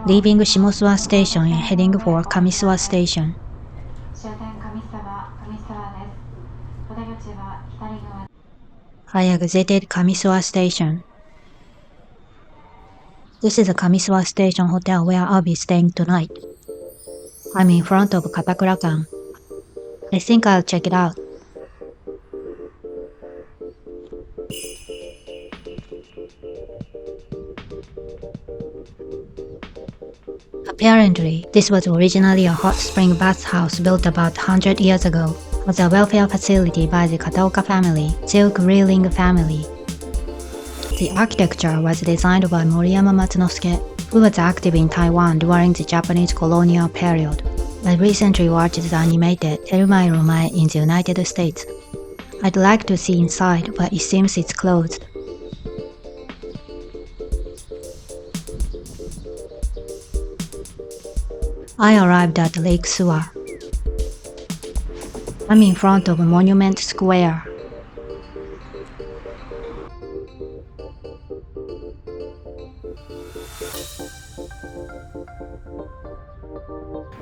Leaving Shimosuwa Station and heading for Kamisuwa Station. I exited Kamisuwa Station. This is the Kamisuwa Station Hotel where I'll be staying tonight. I'm in front of Katakura-kan. I think I'll check it out. Apparently, this was originally a hot spring bathhouse built about 100 years ago as a welfare facility by the Kataoka family, silk reeling family. The architecture was designed by Moriyama Matsunosuke, who was active in Taiwan during the Japanese colonial period. I recently watched the animated Terumae Romae in the United States. I'd like to see inside, but it seems it's closed. I arrived at Lake Suwa. I'm in front of Monument Square.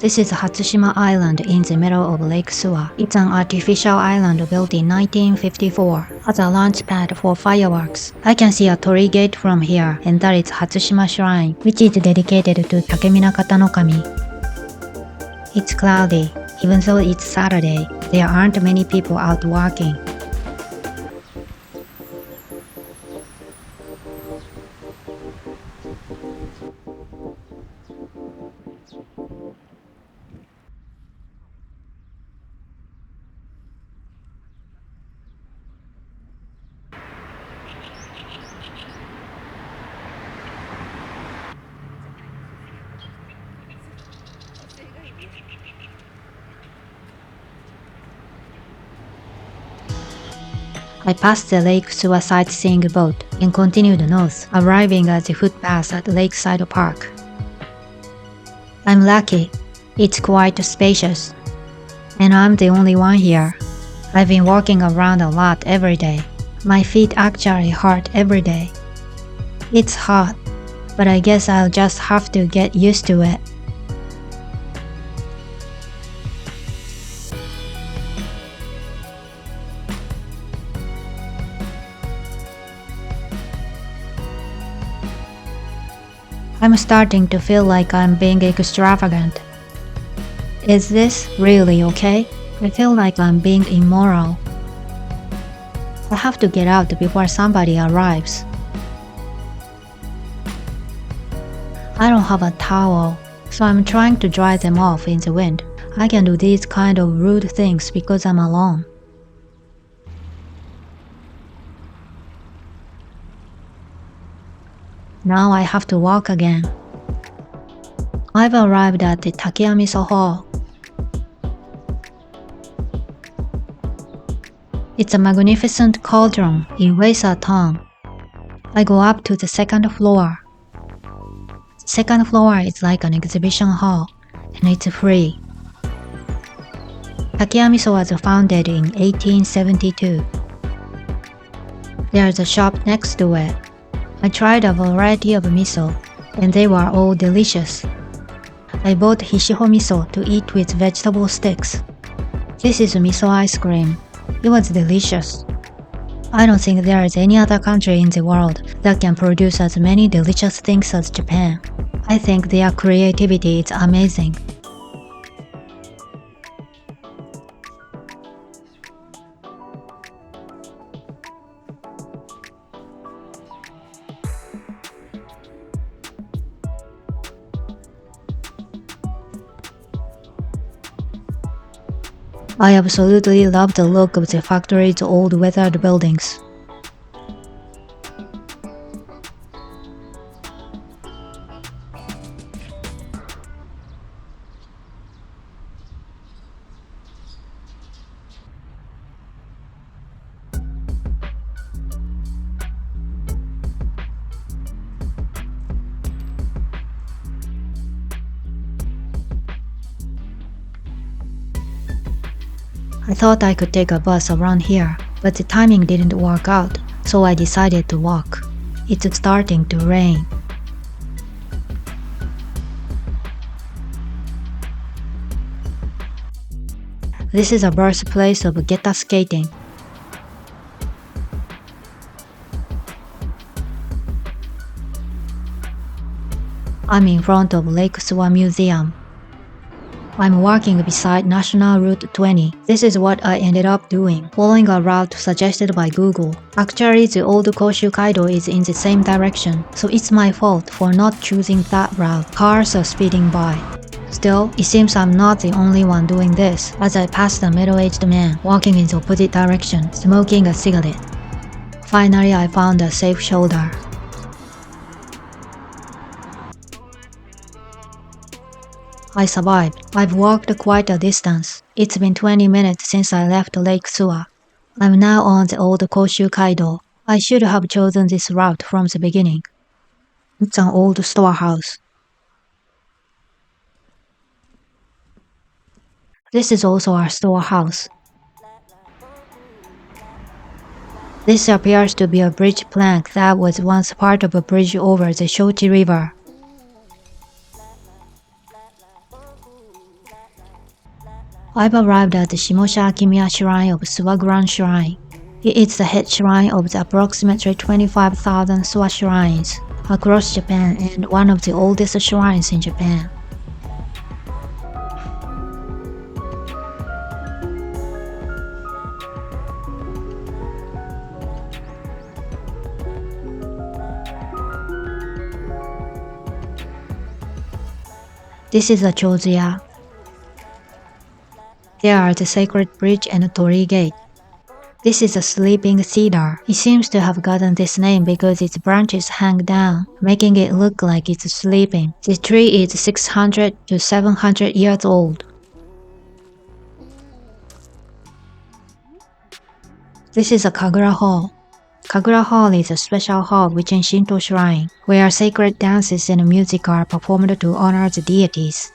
This is Hatsushima Island in the middle of Lake Suwa. It's an artificial island built in 1954 as a launch pad for fireworks. I can see a torii gate from here, and that is Hatsushima Shrine, which is dedicated to Takeminakata no Kami. It's cloudy. Even though it's Saturday, there aren't many people out walking. I passed the Lake Suwa sightseeing boat and continued north, arriving at the footpath at Lakeside Park. I'm lucky. It's quite spacious. And I'm the only one here. I've been walking around a lot every day. My feet actually hurt every day. It's hot, but I guess I'll just have to get used to it. I'm starting to feel like I'm being extravagant. Is this really okay? I feel like I'm being immoral. I have to get out before somebody arrives. I don't have a towel, so I'm trying to dry them off in the wind. I can do these kind of rude things because I'm alone. Now I have to walk again. I've arrived at the Takeyamiso Hall. It's a magnificent cauldron in Weisa Town. I go up to the second floor. The second floor is like an exhibition hall, and it's free. Takeyamiso was founded in 1872. There's a shop next to it. I tried a variety of miso, and they were all delicious. I bought hishiho miso to eat with vegetable sticks. This is miso ice cream. It was delicious. I don't think there is any other country in the world that can produce as many delicious things as Japan. I think their creativity is amazing. I absolutely love the look of the factory's old weathered buildings. I thought I could take a bus around here, but the timing didn't work out, so I decided to walk. It's starting to rain. This is a birthplace of geta skating. I'm in front of Lake Suwa Museum. I'm walking beside National Route 20. This is what I ended up doing, following a route suggested by Google. Actually, the old Koshu Kaido is in the same direction, so it's my fault for not choosing that route. Cars are speeding by. Still, it seems I'm not the only one doing this, as I pass a middle-aged man walking in the opposite direction, smoking a cigarette. Finally, I found a safe shoulder. I survived. I've walked quite a distance. It's been 20 minutes since I left Lake Suwa. I'm now on the old Koshu Kaido. I should have chosen this route from the beginning. It's an old storehouse. This is also our storehouse. This appears to be a bridge plank that was once part of a bridge over the Shochi River. I've arrived at the Shimosha Akimiya Shrine of Suwa Grand Shrine. It is the head shrine of the approximately 25,000 Suwa shrines across Japan and one of the oldest shrines in Japan. This is a Chozuya. There are the sacred bridge and torii gate. This is a sleeping cedar. It seems to have gotten this name because its branches hang down, making it look like it's sleeping. The tree is 600 to 700 years old. This is a Kagura Hall. Kagura Hall is a special hall within Shinto shrine, where sacred dances and music are performed to honor the deities.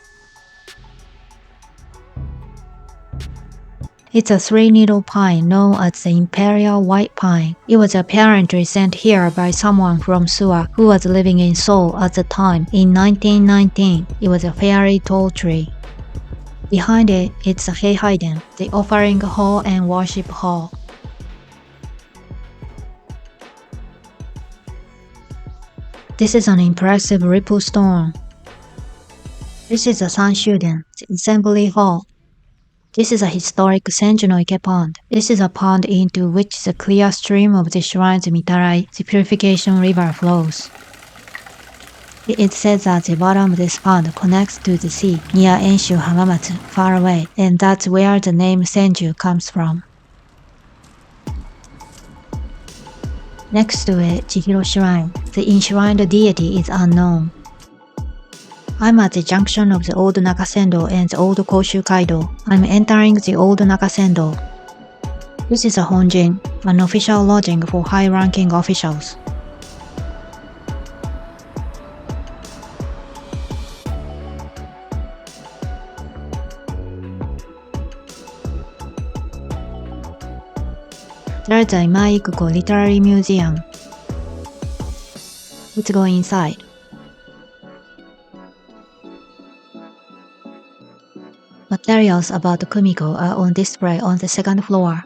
It's a three-needle pine known as the Imperial White Pine. It was apparently sent here by someone from Suwa who was living in Seoul at the time in 1919. It was a fairly tall tree. Behind it, it's a Heihaiden, the offering hall and worship hall. This is an impressive ripple stone. This is a Sanshuden, the assembly hall. This is a historic Senjunoike pond. This is a pond into which the clear stream of the shrine's Mitarai, the purification river, flows. It is said that the bottom of this pond connects to the sea near Enshu Hamamatsu, far away, and that's where the name Senju comes from. Next to it, Chihiro Shrine. The enshrined deity is unknown. I'm at the junction of the old Nakasendo and the old Koshu Kaido. I'm entering the old Nakasendo. This is a Honjin, an official lodging for high-ranking officials. There's a Imaikuko Literary Museum. Let's go inside. Materials about Kumiko are on display on the second floor.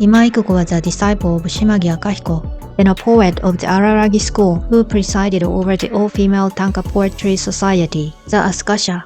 Imaikuko was a disciple of Shimagi Akahiko and a poet of the Araragi school who presided over the all-female tanka poetry society, the Asukashi.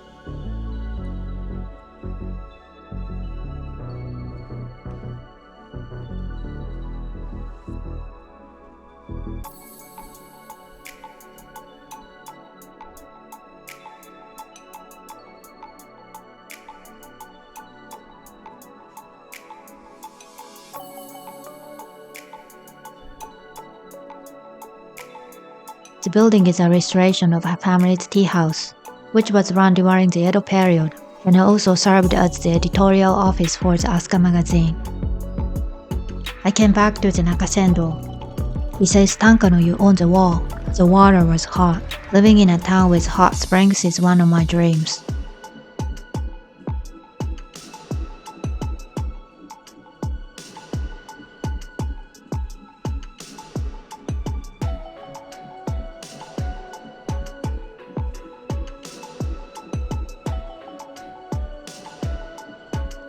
The building is a restoration of her family's tea house, which was run during the Edo period and also served as the editorial office for the Asuka magazine. I came back to the Nakasendo. It says Tankanoyu on the wall. The water was hot. Living in a town with hot springs is one of my dreams.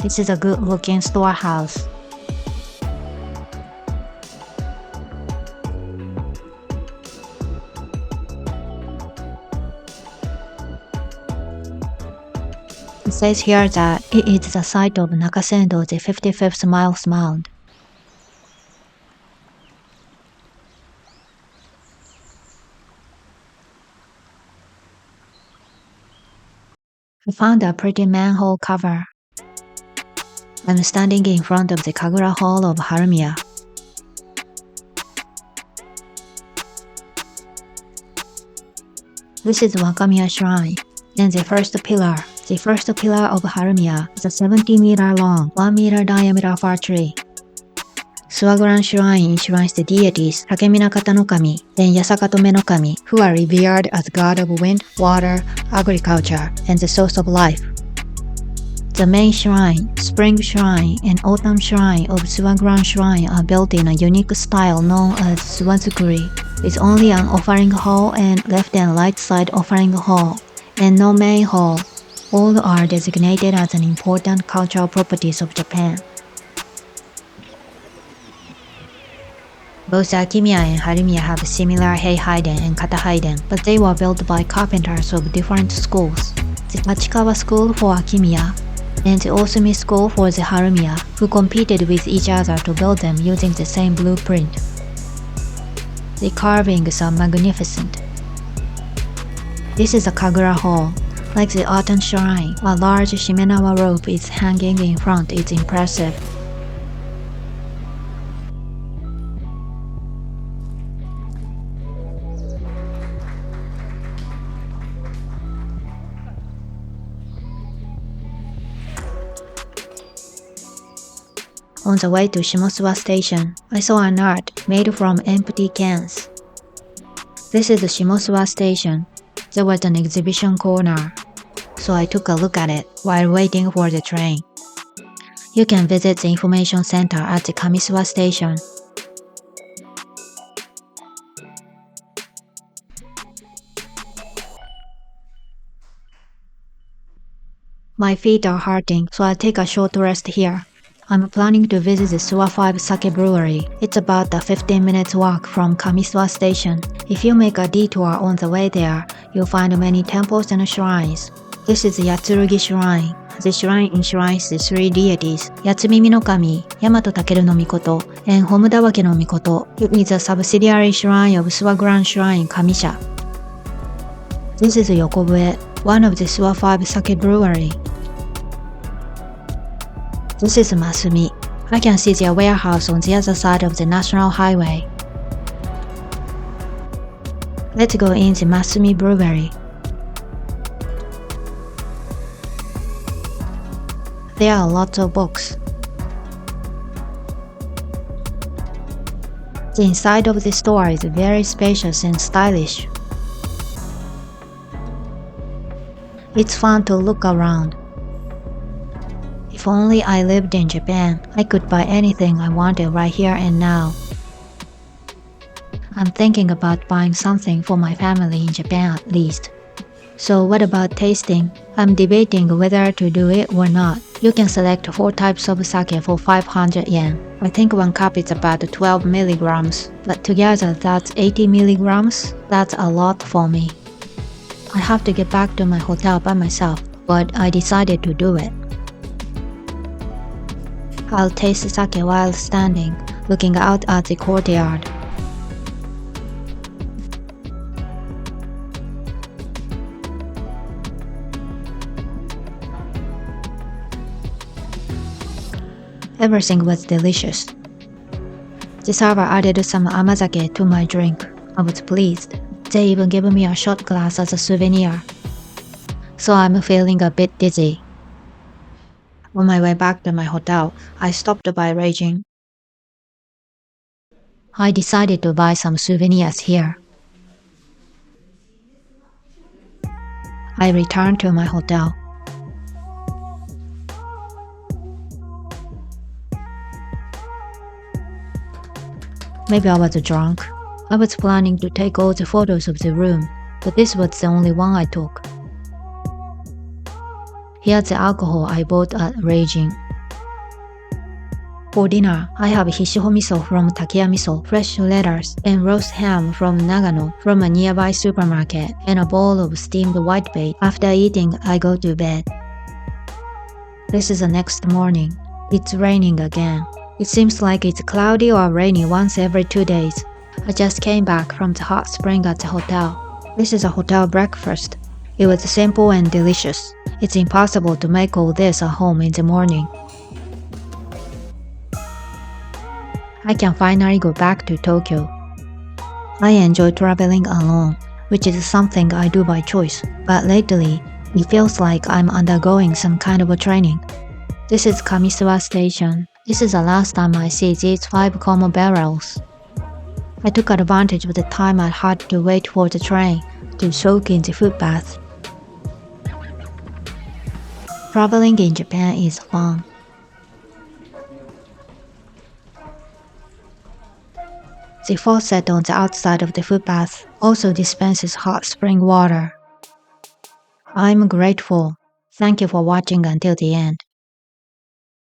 This is a good-looking storehouse. It says here that it is the site of Nakasendo, the 55th Miles Mound. I found a pretty manhole cover. I'm standing in front of the Kagura Hall of Harumiya. This is Wakamiya Shrine, and the first pillar of Harumiya is a 70-meter long, 1-meter diameter fir tree. Suwa Shrine enshrines the deities Takeminakata no Kami and Yasakato no Kami, who are revered as god of wind, water, agriculture, and the source of life. The main shrine, spring shrine, and autumn shrine of Suwa Shrine are built in a unique style known as Suwazukuri, with only an offering hall and left and right side offering hall, and no main hall. All are designated as an important cultural properties of Japan. Both Akimiya and Harumiya have similar Heiheiden and Kataheiden, but they were built by carpenters of different schools. The Tachikawa School for Akimiya and the Osumi School for the Harumiya, who competed with each other to build them using the same blueprint. The carvings are magnificent. This is a Kagura Hall. Like the Autumn Shrine, a large Shimenawa rope is hanging in front. It's impressive. On the way to Shimosuwa Station, I saw an art made from empty cans. This is the Shimosuwa Station. There was an exhibition corner, so I took a look at it while waiting for the train. You can visit the information center at the Kamisuwa Station. My feet are hurting, so I'll take a short rest here. I'm planning to visit the Suwa 5 Sake Brewery. It's about a 15 minutes walk from Kamisuwa Station. If you make a detour on the way there, you'll find many temples and shrines. This is Yatsurugi Shrine. The shrine enshrines the three deities, Yatsumimi no Kami, Yamato Takeru no Mikoto, and Homudawake no Mikoto. It is a subsidiary shrine of Suwa Grand Shrine Kamisha. This is Yokobue, one of the Suwa 5 Sake Brewery. This is Masumi. I can see their warehouse on the other side of the National Highway. Let's go in the Masumi Brewery. There are lots of books. The inside of the store is very spacious and stylish. It's fun to look around. If only I lived in Japan, I could buy anything I wanted right here and now. I'm thinking about buying something for my family in Japan at least. So what about tasting? I'm debating whether to do it or not. You can select 4 types of sake for 500 yen. I think one cup is about 12 milligrams, but together that's 80 milligrams. That's a lot for me. I have to get back to my hotel by myself, but I decided to do it. I'll taste sake while standing, looking out at the courtyard. Everything was delicious. The server added some amazake to my drink. I was pleased. They even gave me a shot glass as a souvenir. So I'm feeling a bit dizzy. On my way back to my hotel, I stopped by Reijin. I decided to buy some souvenirs here. I returned to my hotel. Maybe I was drunk. I was planning to take all the photos of the room, but this was the only one I took. Here's the alcohol I bought at Reijin. For dinner, I have hishiho miso from Takiya Miso, fresh lettuce, and roast ham from Nagano from a nearby supermarket, and a bowl of steamed whitebait. After eating, I go to bed. This is the next morning. It's raining again. It seems like it's cloudy or rainy once every 2 days. I just came back from the hot spring at the hotel. This is a hotel breakfast. It was simple and delicious. It's impossible to make all this at home in the morning. I can finally go back to Tokyo. I enjoy traveling alone, which is something I do by choice, but lately, it feels like I'm undergoing some kind of a training. This is Kamisawa Station. This is the last time I see these 5 common barrels. I took advantage of the time I had to wait for the train to soak in the footbath. Traveling in Japan is fun. The faucet on the outside of the footbath also dispenses hot spring water. I'm grateful. Thank you for watching until the end.